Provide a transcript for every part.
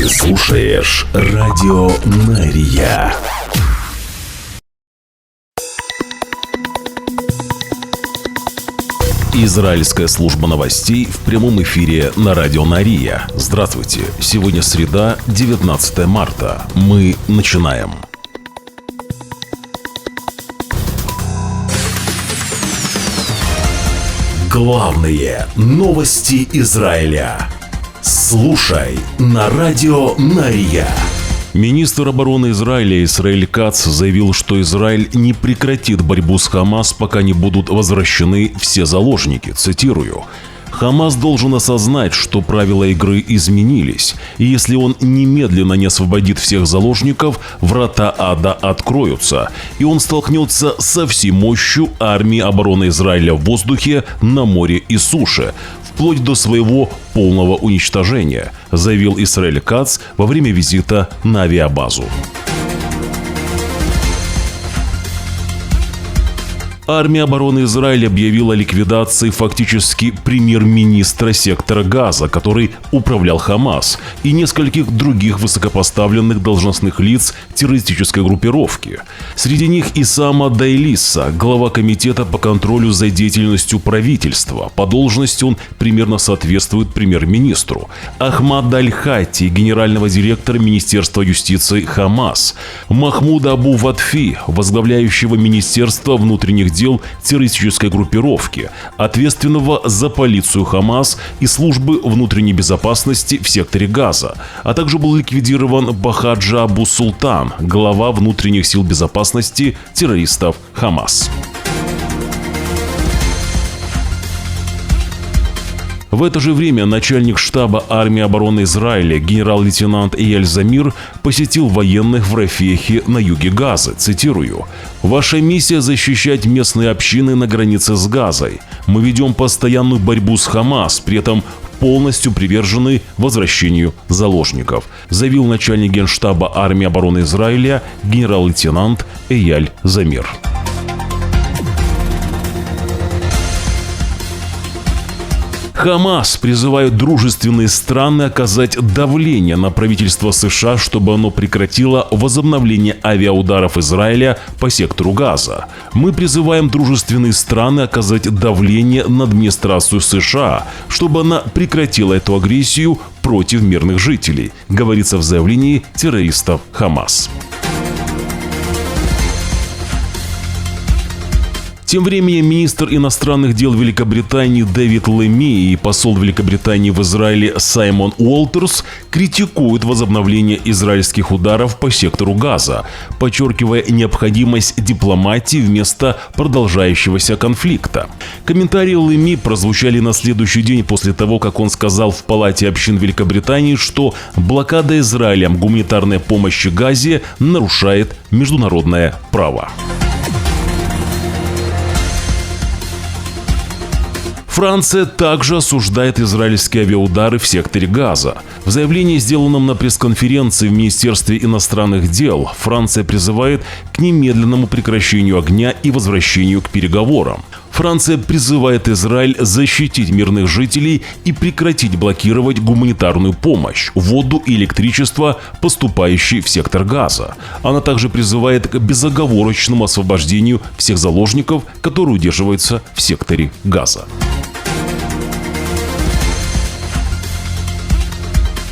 Ты слушаешь Радио Мария. Израильская служба новостей в прямом эфире на Радио Мария. Здравствуйте. Сегодня среда, 19 марта. Мы начинаем. Главные новости Израиля. Слушай на Радио Мария. Министр обороны Израиля Исраэль Кац заявил, что Израиль не прекратит борьбу с Хамас, пока не будут возвращены все заложники. Цитирую. «Хамас должен осознать, что правила игры изменились, и если он немедленно не освободит всех заложников, врата ада откроются, и он столкнется со всей мощью армии обороны Израиля в воздухе, на море и суше, вплоть до своего полного уничтожения», заявил Исраэль Кац во время визита на авиабазу. Армия обороны Израиля объявила о ликвидации фактически премьер-министра сектора Газа, который управлял Хамас, и нескольких других высокопоставленных должностных лиц террористической группировки. Среди них Исама Дайлиса, глава комитета по контролю за деятельностью правительства. По должности он примерно соответствует премьер-министру. Ахмад Аль-Хати, генерального директора Министерства юстиции Хамас. Махмуда Абу-Ватфи, возглавляющего Министерство внутренних дел террористической группировки, ответственного за полицию Хамас и службы внутренней безопасности в секторе Газа, а также был ликвидирован Бахаджа Абу-Султан, глава внутренних сил безопасности террористов Хамас. В это же время начальник штаба армии обороны Израиля генерал-лейтенант Эяль Замир посетил военных в Рафехе на юге Газы. Цитирую. «Ваша миссия – защищать местные общины на границе с Газой. Мы ведем постоянную борьбу с Хамас, при этом полностью привержены возвращению заложников», заявил начальник генштаба армии обороны Израиля генерал-лейтенант Эяль Замир. Хамас призывает дружественные страны оказать давление на правительство США, чтобы оно прекратило возобновление авиаударов Израиля по сектору Газа. «Мы призываем дружественные страны оказать давление на администрацию США, чтобы она прекратила эту агрессию против мирных жителей», говорится в заявлении террористов Хамас. Тем временем министр иностранных дел Великобритании Дэвид Лэми и посол Великобритании в Израиле Саймон Уолтерс критикуют возобновление израильских ударов по сектору Газа, подчеркивая необходимость дипломатии вместо продолжающегося конфликта. Комментарии Лэми прозвучали на следующий день после того, как он сказал в Палате общин Великобритании, что блокада Израилем гуманитарной помощи Газе нарушает международное право. Франция также осуждает израильские авиаудары в секторе Газа. В заявлении, сделанном на пресс-конференции в Министерстве иностранных дел, Франция призывает к немедленному прекращению огня и возвращению к переговорам. Франция призывает Израиль защитить мирных жителей и прекратить блокировать гуманитарную помощь, воду и электричество, поступающие в сектор Газа. Она также призывает к безоговорочному освобождению всех заложников, которые удерживаются в секторе Газа.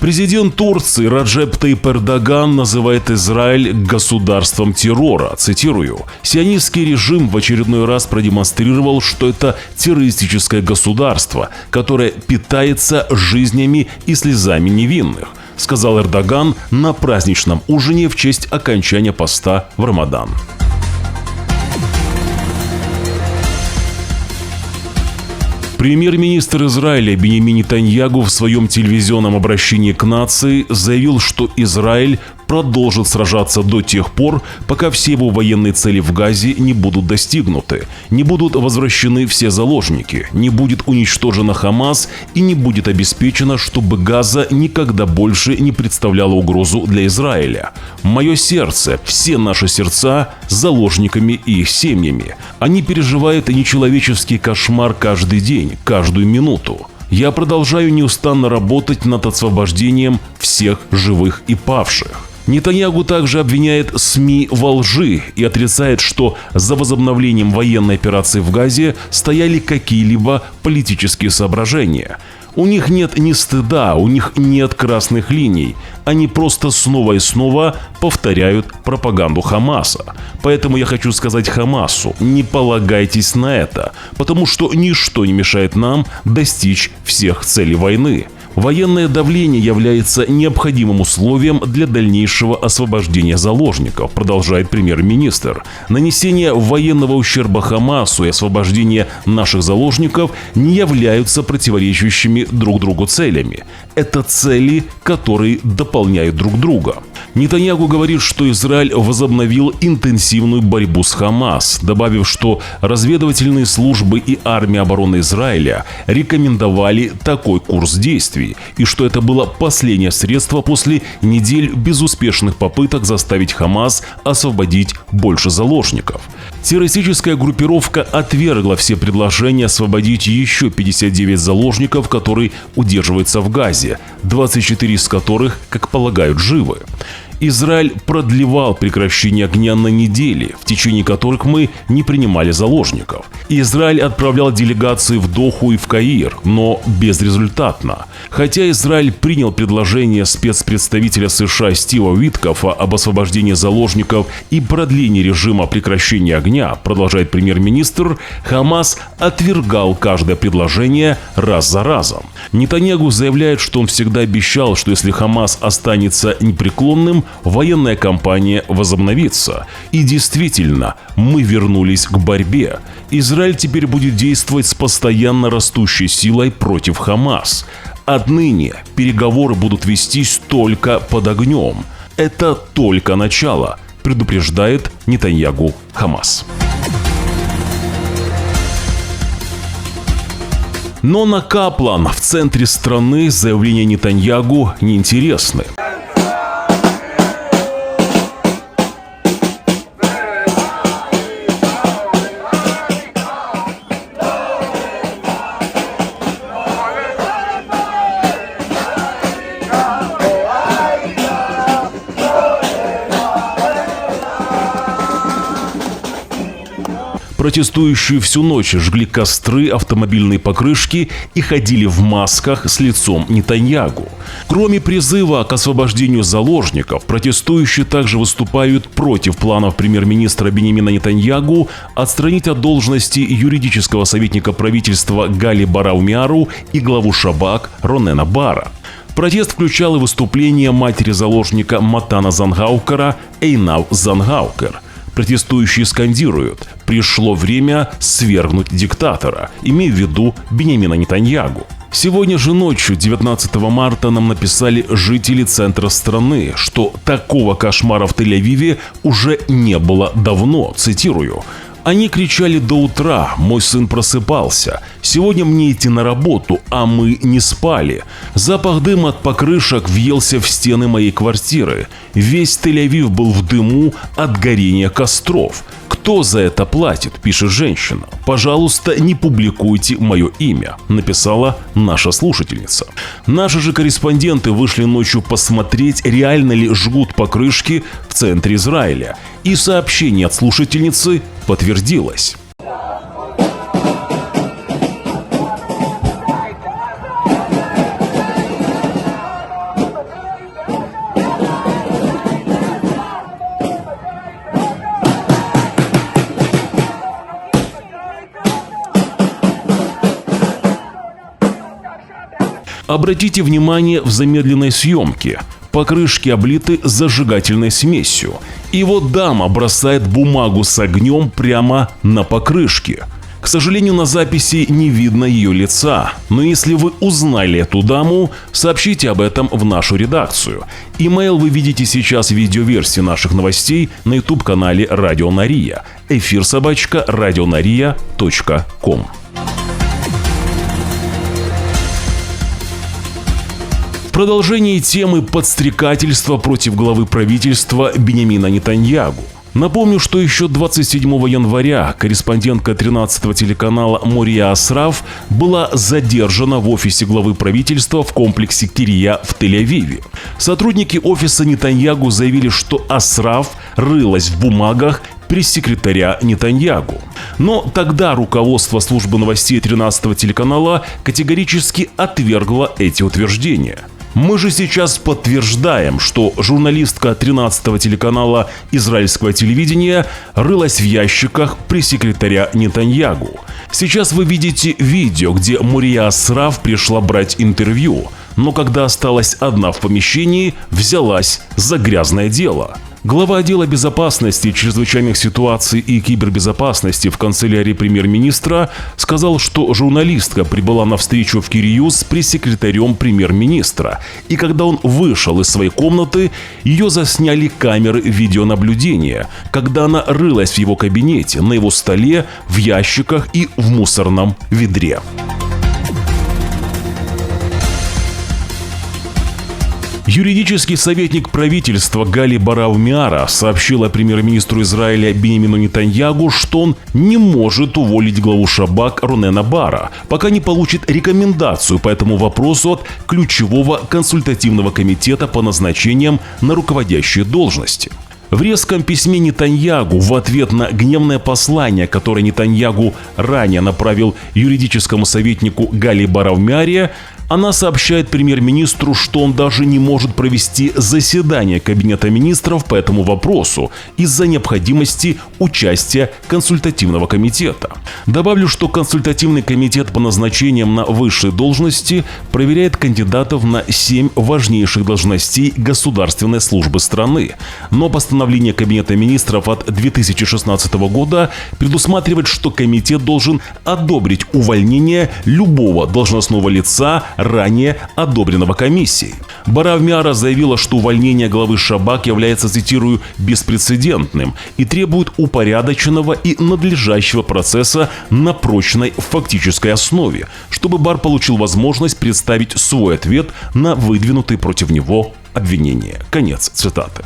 Президент Турции Раджеп Тайип Эрдоган называет Израиль государством террора. Цитирую. «Сионистский режим в очередной раз продемонстрировал, что это террористическое государство, которое питается жизнями и слезами невинных», сказал Эрдоган на праздничном ужине в честь окончания поста в Рамадан. Премьер-министр Израиля Биньямин Нетаньяху в своем телевизионном обращении к нации заявил, что Израиль продолжит сражаться до тех пор, пока все его военные цели в Газе не будут достигнуты, не будут возвращены все заложники, не будет уничтожена Хамас и не будет обеспечено, чтобы Газа никогда больше не представляла угрозу для Израиля. Мое сердце, все наши сердца с заложниками и их семьями. Они переживают нечеловеческий кошмар каждый день, каждую минуту. Я продолжаю неустанно работать над освобождением всех живых и павших. Нетаньяху также обвиняет СМИ во лжи и отрицает, что за возобновлением военной операции в Газе стояли какие-либо политические соображения. У них нет ни стыда, у них нет красных линий. Они просто снова и снова повторяют пропаганду Хамаса. Поэтому я хочу сказать Хамасу: не полагайтесь на это, потому что ничто не мешает нам достичь всех целей войны. Военное давление является необходимым условием для дальнейшего освобождения заложников, продолжает премьер-министр. Нанесение военного ущерба Хамасу и освобождение наших заложников не являются противоречащими друг другу целями. Это цели, которые дополняют друг друга. Нетаньяху говорит, что Израиль возобновил интенсивную борьбу с Хамас, добавив, что разведывательные службы и армия обороны Израиля рекомендовали такой курс действий, и что это было последнее средство после недель безуспешных попыток заставить Хамас освободить больше заложников. Террористическая группировка отвергла все предложения освободить еще 59 заложников, которые удерживаются в Газе, 24 из которых, как полагают, живы. Израиль продлевал прекращение огня на недели, в течение которых мы не принимали заложников. Израиль отправлял делегации в Доху и в Каир, но безрезультатно. Хотя Израиль принял предложение спецпредставителя США Стива Уиткофа об освобождении заложников и продлении режима прекращения огня, продолжает премьер-министр, Хамас отвергал каждое предложение раз за разом. Нетаньяху заявляет, что он всегда обещал, что если Хамас останется непреклонным, военная кампания возобновится. И действительно, мы вернулись к борьбе. Израиль теперь будет действовать с постоянно растущей силой против Хамас. Отныне переговоры будут вестись только под огнем. Это только начало, предупреждает Нетаньяху Хамас. Но на Каплан в центре страны заявления Нетаньяху неинтересны. Протестующие всю ночь жгли костры, автомобильные покрышки и ходили в масках с лицом Нетаньяху. Кроме призыва к освобождению заложников, протестующие также выступают против планов премьер-министра Биньямина Нетаньяху отстранить от должности юридического советника правительства Гали Барау-Миару и главу Шабак Ронена Бара. Протест включал и выступление матери заложника Матана Зангаукера Эйнав Зангаукер. Протестующие скандируют: «Пришло время свергнуть диктатора», имея в виду Биньямина Нетаньяху. Сегодня же ночью, 19 марта, нам написали жители центра страны, что такого кошмара в Тель-Авиве уже не было давно, цитирую. Они кричали до утра, мой сын просыпался. Сегодня мне идти на работу, а мы не спали. Запах дыма от покрышек въелся в стены моей квартиры. Весь Тель-Авив был в дыму от горения костров. Кто за это платит, пишет женщина. Пожалуйста, не публикуйте мое имя, написала наша слушательница. Наши же корреспонденты вышли ночью посмотреть, реально ли жгут покрышки в центре Израиля. И сообщение от слушательницы подтвердилось. Обратите внимание в замедленной съемке. Покрышки облиты зажигательной смесью. И вот дама бросает бумагу с огнем прямо на покрышки. К сожалению, на записи не видно ее лица. Но если вы узнали эту даму, сообщите об этом в нашу редакцию. Имейл вы видите сейчас в видеоверсии наших новостей на YouTube-канале Радио Нария. эфир@radionaria.com. В продолжении темы подстрекательства против главы правительства Биньямина Нетаньяху. Напомню, что еще 27 января корреспондентка 13-го телеканала Мория Асраф была задержана в офисе главы правительства в комплексе Кирия в Тель-Авиве. Сотрудники офиса Нетаньягу заявили, что Асраф рылась в бумагах пресс-секретаря Нетаньягу. Но тогда руководство службы новостей 13-го телеканала категорически отвергло эти утверждения. Мы же сейчас подтверждаем, что журналистка 13-го телеканала израильского телевидения рылась в ящиках пресс-секретаря Нетаньягу. Сейчас вы видите видео, где Мория Асраф пришла брать интервью, но когда осталась одна в помещении, взялась за грязное дело. Глава отдела безопасности, чрезвычайных ситуаций и кибербезопасности в канцелярии премьер-министра сказал, что журналистка прибыла на встречу в Кирию с пресс-секретарем премьер-министра, и когда он вышел из своей комнаты, ее засняли камеры видеонаблюдения, когда она рылась в его кабинете, на его столе, в ящиках и в мусорном ведре. Юридический советник правительства Гали Барав-Миара сообщила премьер-министру Израиля Биньямину Нетаньягу, что он не может уволить главу Шабак Ронена Бара, пока не получит рекомендацию по этому вопросу от ключевого консультативного комитета по назначениям на руководящие должности. В резком письме Нетаньягу в ответ на гневное послание, которое Нетаньягу ранее направил юридическому советнику Гали Барав-Миаре, она сообщает премьер-министру, что он даже не может провести заседание Кабинета министров по этому вопросу из-за необходимости участия консультативного комитета. Добавлю, что консультативный комитет по назначениям на высшие должности проверяет кандидатов на 7 важнейших должностей государственной службы страны. Но постановление Кабинета министров от 2016 года предусматривает, что комитет должен одобрить увольнение любого должностного лица, ранее одобренного комиссией. Барав-Миара заявила, что увольнение главы Шабак является, цитирую, беспрецедентным и требует упорядоченного и надлежащего процесса на прочной фактической основе, чтобы Бар получил возможность представить свой ответ на выдвинутые против него обвинения. Конец цитаты.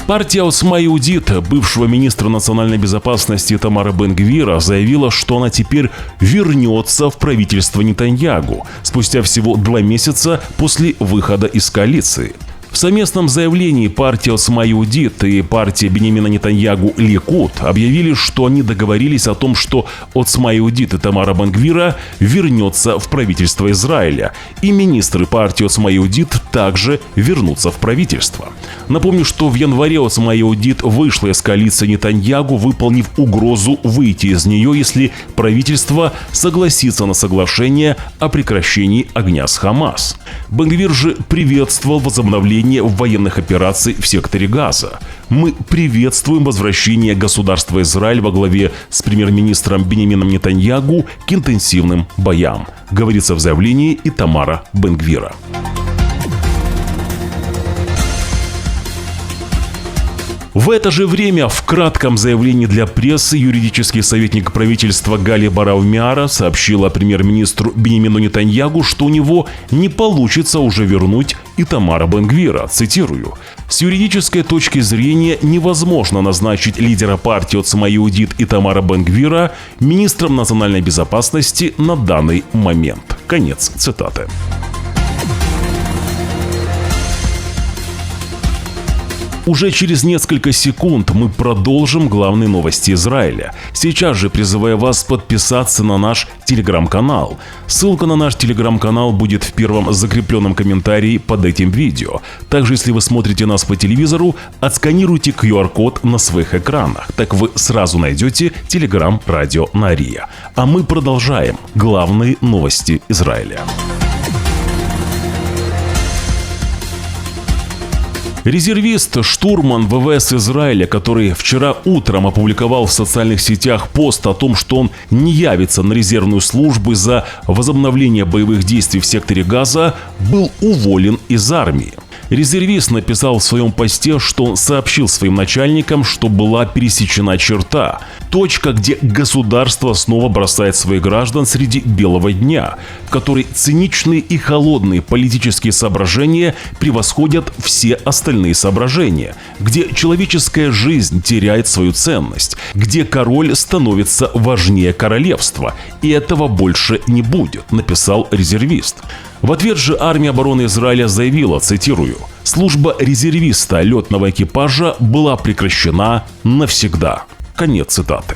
Партия Осма Иудит бывшего министра национальной безопасности Тамара Бен-Гвира заявила, что она теперь вернется в правительство Нетаньягу спустя всего 2 месяца после выхода из коалиции. В совместном заявлении партия Осма Иудит и партия Биньямина Нетаньягу Ликуд объявили, что они договорились о том, что Осма Иудит и Тамара Бен-Гвира вернется в правительство Израиля, и министры партии Осма Иудит также вернутся в правительство. Напомню, что в январе Осма Иудит вышла из коалиции Нетаньягу, выполнив угрозу выйти из нее, если правительство согласится на соглашение о прекращении огня с Хамас. Бен-Гвир же приветствовал возобновление военных операций в секторе Газа. Мы приветствуем возвращение государства Израиль во главе с премьер-министром Биньямином Нетаньягу к интенсивным боям, говорится в заявлении Итамара Бен-Гвира. В это же время в кратком заявлении для прессы юридический советник правительства Гали Барав-Миара сообщила премьер-министру Биньямину Нетаньягу, что у него не получится уже вернуть Итамара Бен-Гвира. Цитирую: «С юридической точки зрения невозможно назначить лидера партии Осма Иудит Итамара Бен-Гвира министром национальной безопасности на данный момент». Конец цитаты. Уже через несколько секунд мы продолжим главные новости Израиля. Сейчас же призываю вас подписаться на наш телеграм-канал. Ссылка на наш телеграм-канал будет в первом закрепленном комментарии под этим видео. Также, если вы смотрите нас по телевизору, отсканируйте QR-код на своих экранах. Так вы сразу найдете телеграм-радио Нария. А мы продолжаем главные новости Израиля. Резервист, штурман ВВС Израиля, который вчера утром опубликовал в социальных сетях пост о том, что он не явится на резервную службу из-за возобновления боевых действий в секторе Газа, был уволен из армии. Резервист написал в своем посте, что он сообщил своим начальникам, что была пересечена черта, точка, где государство снова бросает своих граждан среди белого дня, в которой циничные и холодные политические соображения превосходят все остальные соображения, где человеческая жизнь теряет свою ценность, где король становится важнее королевства, и этого больше не будет, написал резервист. В ответ же армия обороны Израиля заявила, цитирую, «Служба резервиста летного экипажа была прекращена навсегда». Конец цитаты.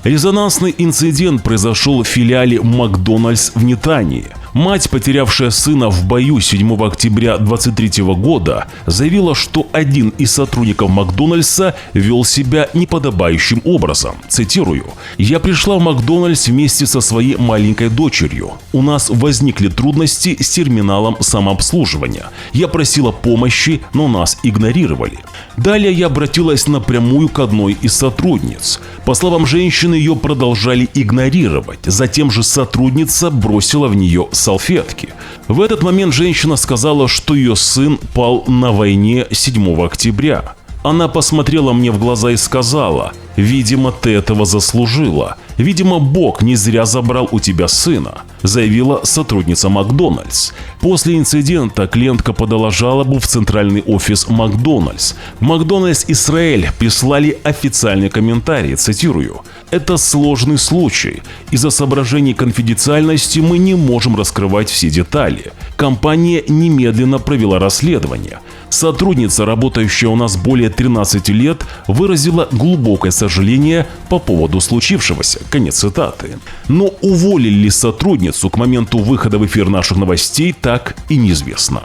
Резонансный инцидент произошел в филиале «Макдональдс» в Нетании. Мать, потерявшая сына в бою 7 октября 2023 года, заявила, что один из сотрудников Макдональдса вел себя неподобающим образом. Цитирую: «Я пришла в Макдональдс вместе со своей маленькой дочерью. У нас возникли трудности с терминалом самообслуживания. Я просила помощи, но нас игнорировали. Далее я обратилась напрямую к одной из сотрудниц. По словам женщины, ее продолжали игнорировать. Затем же сотрудница бросила в нее салфетки. В этот момент женщина сказала, что ее сын пал на войне 7 октября. Она посмотрела мне в глаза и сказала: «Видимо, ты этого заслужила. Видимо, Бог не зря забрал у тебя сына», заявила сотрудница Макдональдс. После инцидента клиентка подала жалобу в центральный офис Макдональдс. В Макдональдс Израиль прислали официальный комментарий, цитирую: «Это сложный случай. Из-за соображений конфиденциальности мы не можем раскрывать все детали. Компания немедленно провела расследование. Сотрудница, работающая у нас более 13 лет, выразила глубокое сожаление по поводу случившегося». Конец цитаты. Но уволили ли сотрудницу к моменту выхода в эфир наших новостей, так и неизвестно.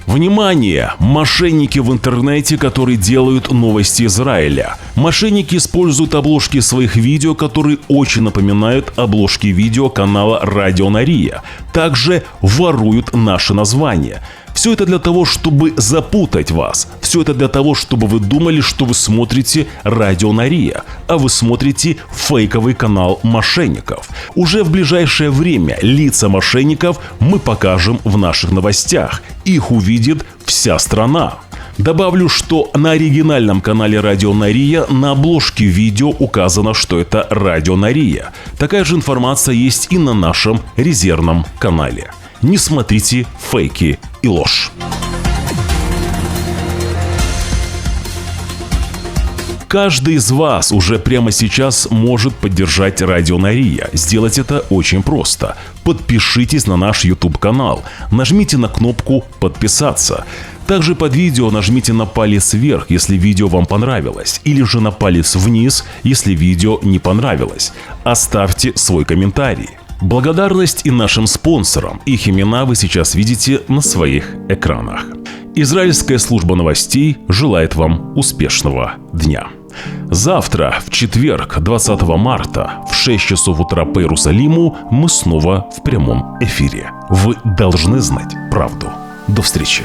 Внимание! Мошенники в интернете, которые делают новости Израиля. Мошенники используют обложки своих видео, которые очень напоминают обложки видео канала Радио Нария. Также воруют наши названия. Все это для того, чтобы запутать вас. Все это для того, чтобы вы думали, что вы смотрите Радио Нария, а вы смотрите фейковый канал мошенников. Уже в ближайшее время лица мошенников мы покажем в наших новостях. Их увидит вся страна. Добавлю, что на оригинальном канале Радио Нария на обложке видео указано, что это Радио Нария. Такая же информация есть и на нашем резервном канале. Не смотрите фейки и ложь. Каждый из вас уже прямо сейчас может поддержать Радио Нария. Сделать это очень просто. Подпишитесь на наш YouTube-канал. Нажмите на кнопку «Подписаться». Также под видео нажмите на палец вверх, если видео вам понравилось, или же на палец вниз, если видео не понравилось. Оставьте свой комментарий. Благодарность и нашим спонсорам. Их имена вы сейчас видите на своих экранах. Израильская служба новостей желает вам успешного дня. Завтра, в четверг, 20 марта, в 6 часов утра по Иерусалиму, мы снова в прямом эфире. Вы должны знать правду. До встречи.